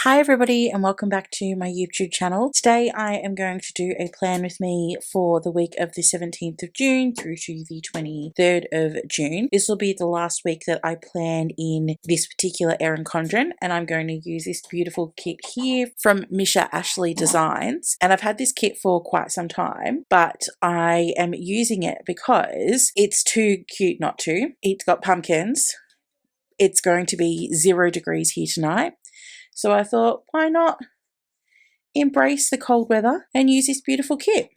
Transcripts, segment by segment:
Hi everybody and welcome back to my YouTube channel. Today I am going to do a plan with me for the week of the 17th of June through to the 23rd of June. This will be the last week that I plan in this particular Erin Condren, and I'm going to use this beautiful kit here from Mischa Ashley Designs. And I've had this kit for quite some time, but I am using it because it's too cute not to. It's got pumpkins. It's going to be 0 degrees here tonight. So I thought, why not embrace the cold weather and use this beautiful kit?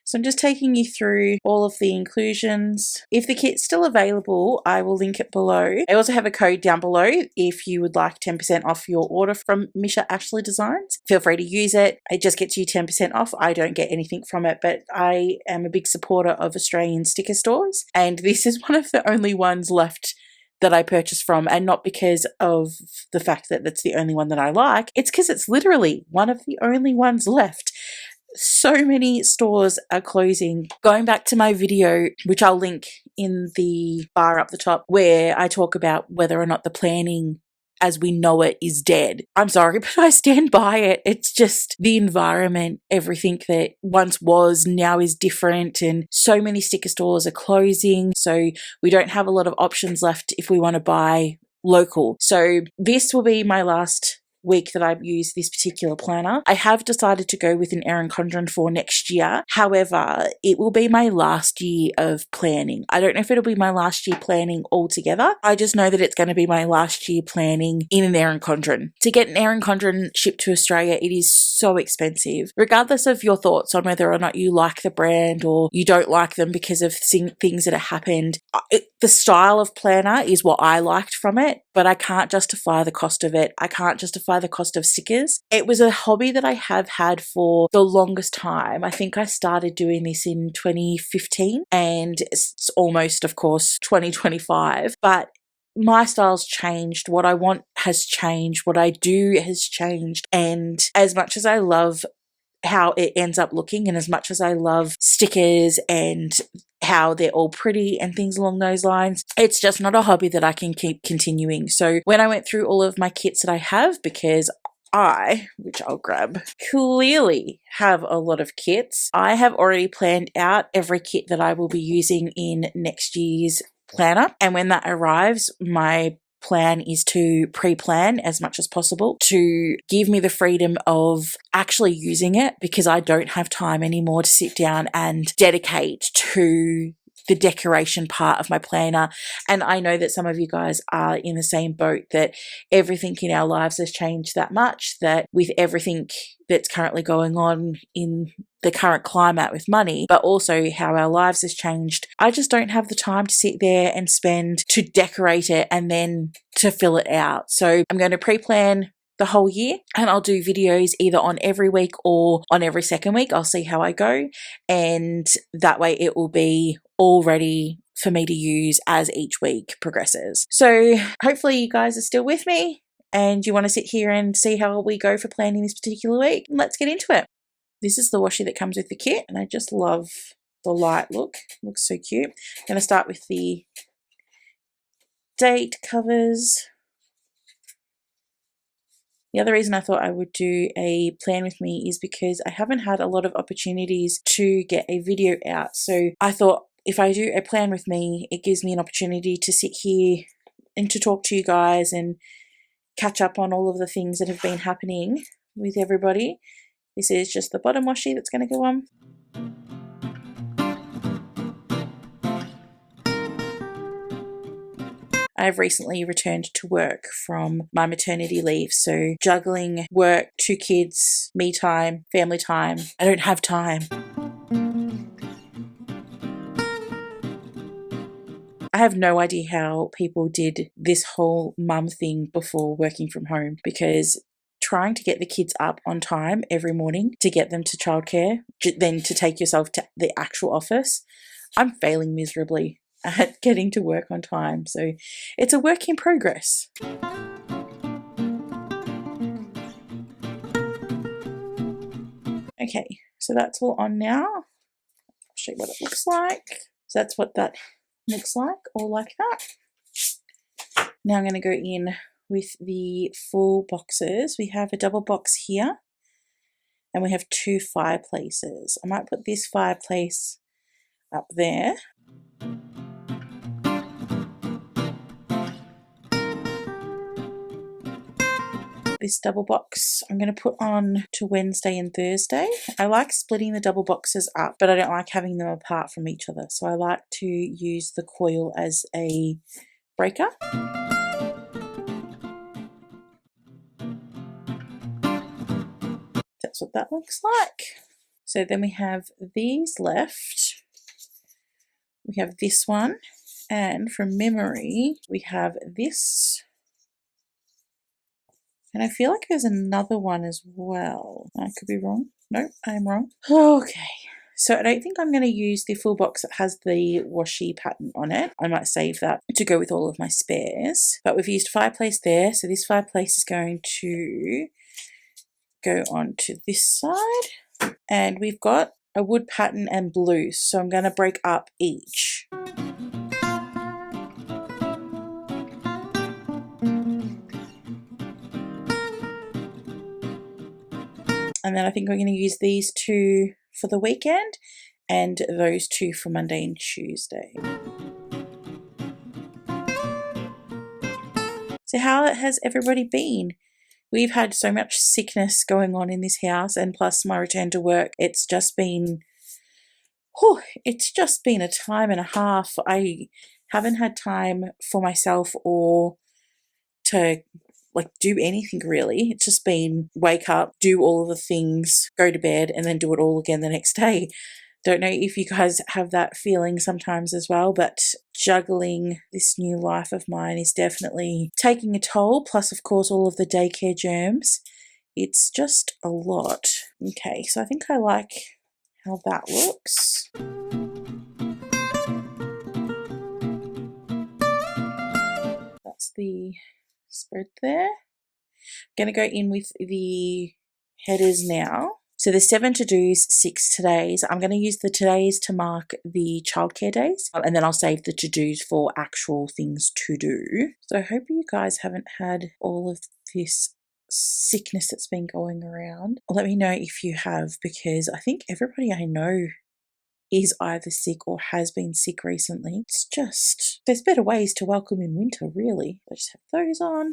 So I'm just taking you through all of the inclusions. If the kit's still available, I will link it below. I also have a code down below if you would like 10% off your order from Mischa Ashley Designs. Feel free to use it. It just gets you 10% off. I don't get anything from it, but I am a big supporter of Australian sticker stores, and this is one of the only ones left that I purchased from, and not because of the fact that that's the only one that I like. It's because it's literally one of the only ones left. So many stores are closing. Going back to my video, which I'll link in the bar up the top, where I talk about whether or not the planning as we know it is dead. I'm sorry, but I stand by it. It's just the environment, everything that once was now is different, and so many sticker stores are closing. So we don't have a lot of options left if we want to buy local. So this will be my last week that I use this particular planner. I have decided to go with an Erin Condren for next year. However, it will be my last year of planning. I don't know if it'll be my last year planning altogether. I just know that it's going to be my last year planning in an Erin Condren. To get an Erin Condren shipped to Australia, it is so expensive. Regardless of your thoughts on whether or not you like the brand or you don't like them because of things that have happened, the style of planner is what I liked from it, but I can't justify the cost of it. I can't justify the cost of stickers. It was a hobby that I have had for the longest time. I think I started doing this in 2015 and it's almost, of course, 2025, but my style's changed. What I want has changed. What I do has changed. And as much as I love how it ends up looking, and as much as I love stickers and how they're all pretty and things along those lines, it's just not a hobby that I can keep continuing. So when I went through all of my kits that I have, because which I'll grab, clearly have a lot of kits, I have already planned out every kit that I will be using in next year's planner. And when that arrives, my plan is to pre-plan as much as possible to give me the freedom of actually using it, because I don't have time anymore to sit down and dedicate to the decoration part of my planner. And I know that some of you guys are in the same boat, that everything in our lives has changed that much, that with everything that's currently going on in the current climate with money, but also how our lives has changed, I just don't have the time to sit there and spend to decorate it and then to fill it out. So I'm going to pre-plan the whole year, and I'll do videos either on every week or on every second week. I'll see how I go, and that way it will be all ready for me to use as each week progresses. So hopefully you guys are still with me and you want to sit here and see how we go for planning this particular week. Let's get into it. This is the washi that comes with the kit, and I just love the light look. It looks so cute. I'm going to start with the date covers. The other reason I thought I would do a plan with me is because I haven't had a lot of opportunities to get a video out. So I thought if I do a plan with me, it gives me an opportunity to sit here and to talk to you guys and catch up on all of the things that have been happening with everybody. This is just the bottom washi that's going to go on. I've recently returned to work from my maternity leave, so juggling work, 2 kids, me time, family time, I don't have time. I have no idea how people did this whole mum thing before working from home, because trying to get the kids up on time every morning to get them to childcare, then to take yourself to the actual office, I'm failing miserably at getting to work on time. So it's a work in progress. Okay, so that's all on now. I'll show you what it looks like. So that's what that looks like, all like that. Now I'm going to go in with the full boxes. We have a double box here and we have 2 fireplaces. I might put this fireplace up there. This double box I'm going to put on to Wednesday and Thursday. I like splitting the double boxes up, but I don't like having them apart from each other. So I like to use the coil as a breaker. That's what that looks like. So then we have these left. We have this one, and from memory we have this. And I feel like there's another one as well. I could be wrong. Nope, I'm wrong. Okay, so I don't think I'm going to use the full box that has the washi pattern on it. I might save that to go with all of my spares. But we've used fireplace there, so this fireplace is going to go on to this side. And we've got a wood pattern and blue, so I'm going to break up each. And then I think we're going to use these 2 for the weekend and those 2 for Monday and Tuesday. So how has everybody been? We've had so much sickness going on in this house, and plus my return to work, it's just been a time and a half. I haven't had time for myself or to do anything really. It's just been wake up, do all of the things, go to bed, and then do it all again the next day. Don't know if you guys have that feeling sometimes as well, but juggling this new life of mine is definitely taking a toll. Plus, of course, all of the daycare germs. It's just a lot. Okay, so I think I like how that looks. That's the spread there. I'm going to go in with the headers now. So there's 7 to-dos, 6 todays. I'm going to use the todays to mark the childcare days, and then I'll save the to-dos for actual things to do. So I hope you guys haven't had all of this sickness that's been going around. Let me know if you have, because I think everybody I know is either sick or has been sick recently. It's just, there's better ways to welcome in winter, really. I just have those on.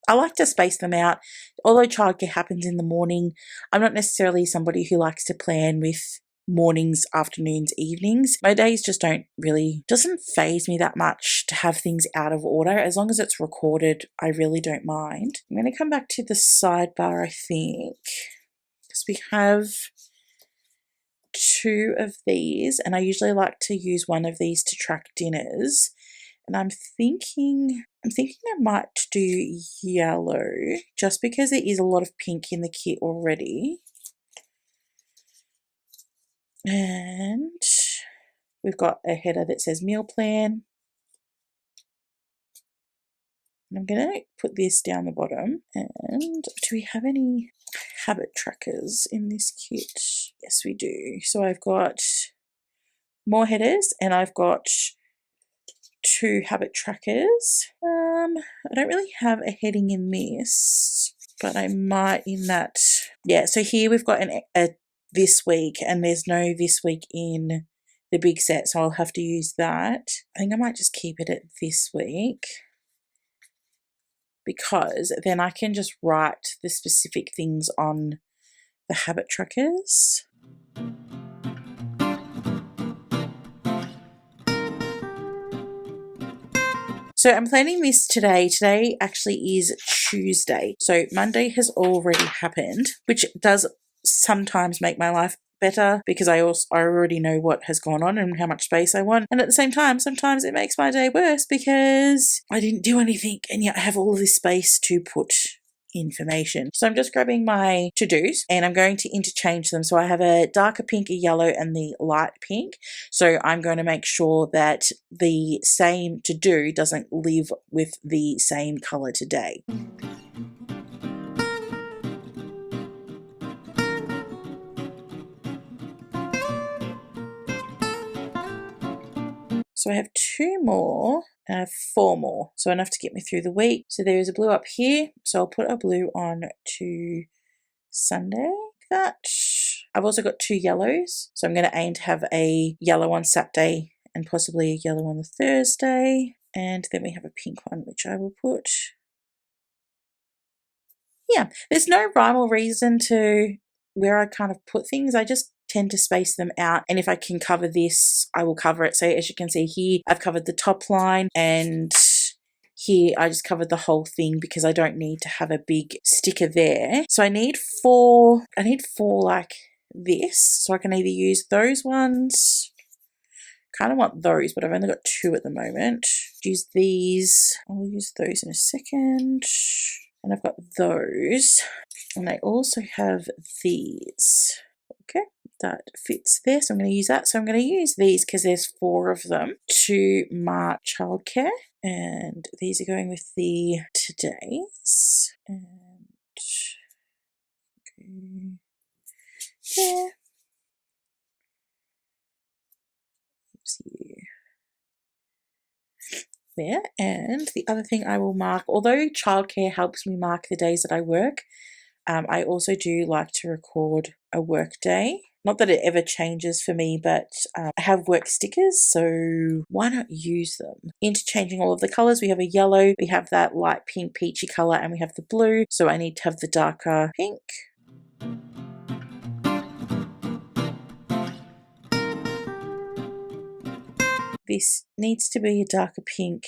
I like to space them out. Although childcare happens in the morning, I'm not necessarily somebody who likes to plan with mornings, afternoons, evenings. My days just doesn't faze me that much to have things out of order. As long as it's recorded, I really don't mind. I'm going to come back to the sidebar, I think, because we have 2 of these, and I usually like to use one of these to track dinners. And I'm thinking I might do yellow, just because there is a lot of pink in the kit already. And we've got a header that says meal plan. And I'm going to put this down the bottom. And do we have any habit trackers in this kit? Yes, we do. So I've got more headers, and I've got 2 habit trackers. I don't really have a heading in this, but I might in that. Yeah, so here we've got a this week, and there's no this week in the big set, so I'll have to use that. I think I might just keep it at this week, because then I can just write the specific things on the habit trackers. So I'm planning this today. Today actually is Tuesday. So Monday has already happened, which does sometimes make my life better, because I already know what has gone on and how much space I want. And at the same time, sometimes it makes my day worse because I didn't do anything, and yet I have all of this space to put information. So I'm just grabbing my to-dos, and I'm going to interchange them. So I have a darker pink, a yellow, and the light pink. So I'm going to make sure that the same to-do doesn't live with the same color today. So I have 2 more, and I have 4 more, so enough to get me through the week. So there is a blue up here, so I'll put a blue on to Sunday. That I've also got 2 yellows, so I'm going to aim to have a yellow on Saturday and possibly a yellow on the Thursday, and then we have a pink one which I will put. Yeah, there's no rhyme or reason to where I kind of put things. I just tend to space them out, and if I can cover this, I will cover it. So as you can see here, I've covered the top line, and here I just covered the whole thing because I don't need to have a big sticker there. So I need 4 like this, so I can either use those ones. Kind of want those, but I've only got 2 at the moment. Use these. I'll use those in a second. And I've got those, and I also have these. Okay, that fits there, so I'm going to use that. So I'm going to use these because there's 4 of them to mark childcare, and these are going with the today's. And there. You. There. And the other thing I will mark, although childcare helps me mark the days that I work, I also do like to record a work day. Not that it ever changes for me, but I have work stickers, so why not use them? Interchanging all of the colours. We have a yellow, we have that light pink peachy colour, and we have the blue, so I need to have the darker pink. This needs to be a darker pink.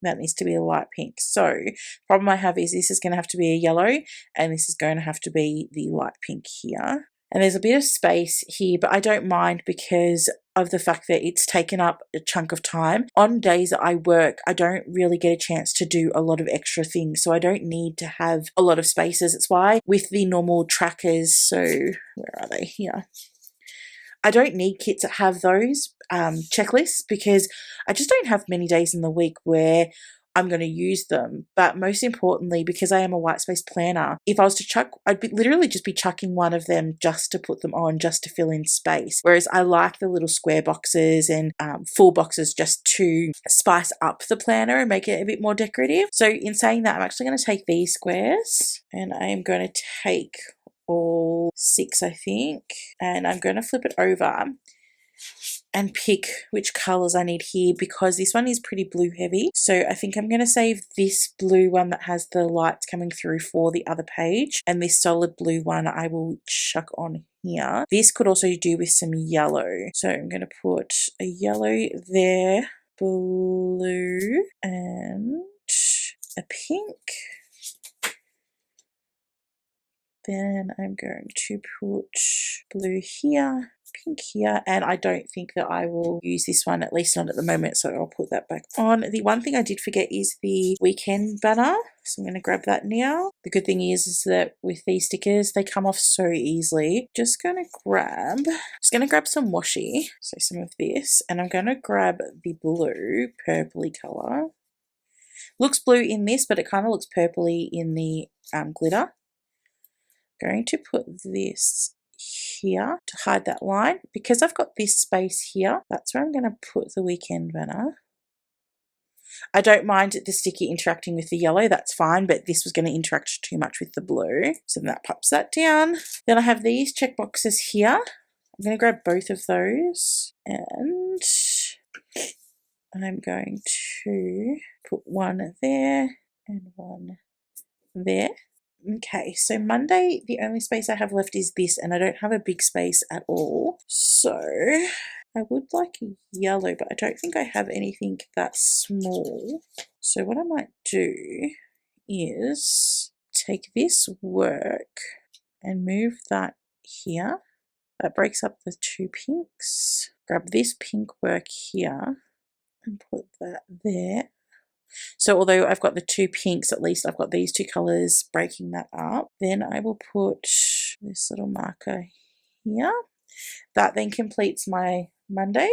That needs to be a light pink. So the problem I have is this is going to have to be a yellow, and this is going to have to be the light pink here. And there's a bit of space here, but I don't mind because of the fact that it's taken up a chunk of time. On days that I work, I don't really get a chance to do a lot of extra things, so I don't need to have a lot of spaces. It's why with the normal trackers, so where are they? Here. I don't need kits that have those checklists because I just don't have many days in the week where I'm going to use them. But most importantly, because I am a whitespace planner, if I was to chuck, literally just be chucking one of them just to put them on, just to fill in space. Whereas I like the little square boxes and full boxes just to spice up the planner and make it a bit more decorative. So in saying that, I'm actually going to take these squares, and I am going to take all 6, I think, and I'm going to flip it over and pick which colors I need here because this one is pretty blue heavy. So I think I'm going to save this blue one that has the lights coming through for the other page, and this solid blue one I will chuck on here. This could also do with some yellow, so I'm going to put a yellow there, blue, and a pink. Then I'm going to put blue here, pink here, and I don't think that I will use this one, at least not at the moment, so I'll put that back on. The one thing I did forget is the weekend banner, so I'm going to grab that now. The good thing is that with these stickers, they come off so easily. Just going to grab some washi, so some of this, and I'm going to grab the blue, purpley colour. Looks blue in this, but it kind of looks purpley in the glitter. Going to put this here to hide that line. Because I've got this space here, that's where I'm going to put the weekend banner. I don't mind the sticky interacting with the yellow, that's fine, but this was going to interact too much with the blue. So then that pops that down. Then I have these check boxes here. I'm going to grab both of those, and I'm going to put one there and one there. Okay, so Monday, the only space I have left is this, and I don't have a big space at all. So I would like a yellow, but I don't think I have anything that small. So what I might do is take this work and move that here. That breaks up the 2 pinks. Grab this pink work here and put that there. So although I've got the 2 pinks, at least I've got these 2 colours breaking that up. Then I will put this little marker here. That then completes my Monday.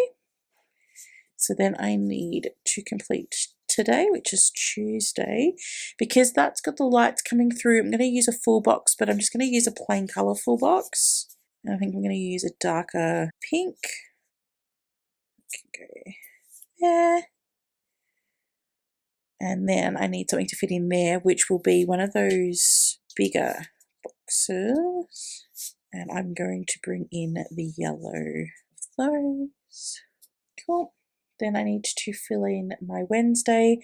So then I need to complete today, which is Tuesday. Because that's got the lights coming through, I'm going to use a full box, but I'm just going to use a plain colour full box. And I think I'm going to use a darker pink. Okay, go there. And then I need something to fit in there, which will be one of those bigger boxes. And I'm going to bring in the yellow of those. Cool. Then I need to fill in my Wednesday.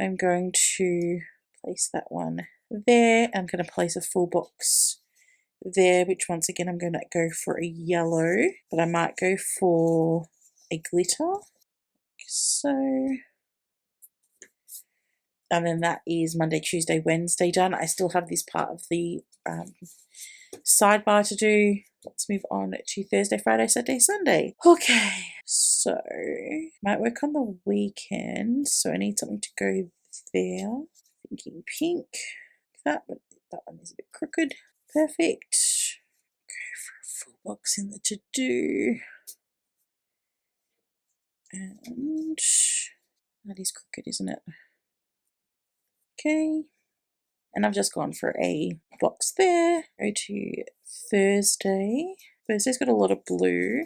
I'm going to place that one there. I'm going to place a full box there, which once again I'm going to go for a yellow, but I might go for a glitter. So, and then that is Monday, Tuesday, Wednesday done. I still have this part of the sidebar to do. Let's move on to Thursday, Friday, Saturday, Sunday. Okay, so might work on the weekend. So I need something to go there. Thinking pink. That one is a bit crooked. Perfect. Go for a full box in the to-do. And that is crooked, isn't it? Okay. And I've just gone for a box there. Go to Thursday. Thursday's got a lot of blue.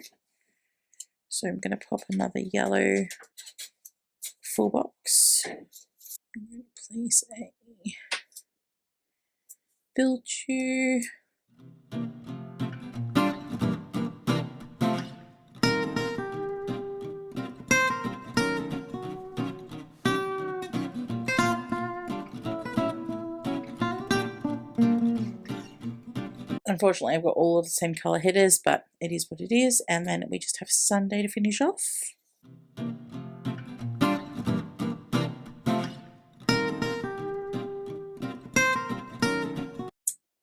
So I'm going to pop another yellow full box. I'm going to place a build you. Unfortunately, I've got all of the same colour headers, but it is what it is. And then we just have Sunday to finish off.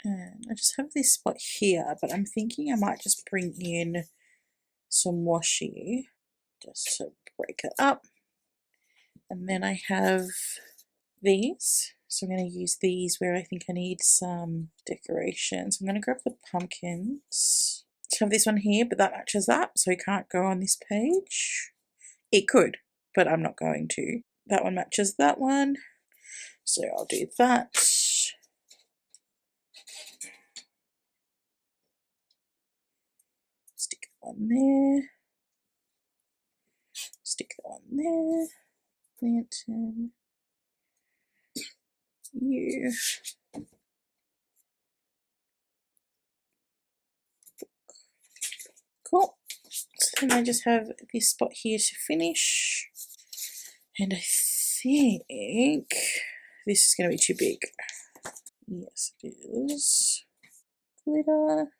And I just have this spot here, but I'm thinking I might just bring in some washi just to break it up. And then I have these. So I'm going to use these where I think I need some decorations. I'm going to grab the pumpkins. I have this one here, but that matches that, so it can't go on this page. It could, but I'm not going to. That one matches that one, so I'll do that. Stick that one there. Stick that one there. Lantern. You. Cool. So then I just have this spot here to finish. And I think this is going to be too big. Yes, it is. Glitter.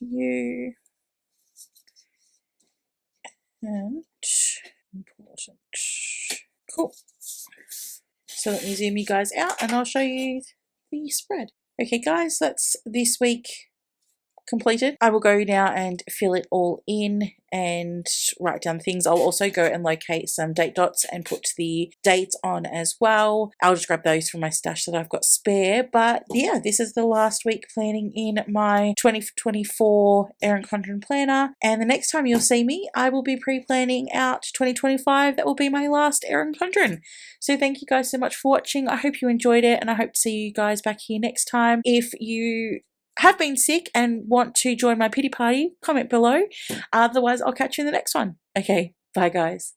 You. And important. Cool. So let me zoom you guys out and I'll show you the spread. Okay guys, that's this week completed. I will go now and fill it all in and write down things. I'll also go and locate some date dots and put the dates on as well. I'll just grab those from my stash that I've got spare. But yeah, this is the last week planning in my 2024 Erin Condren planner. And the next time you'll see me, I will be pre-planning out 2025. That will be my last Erin Condren. So thank you guys so much for watching. I hope you enjoyed it and I hope to see you guys back here next time. If you have been sick and want to join my pity party, comment below. Otherwise, I'll catch you in the next one. Okay, bye guys.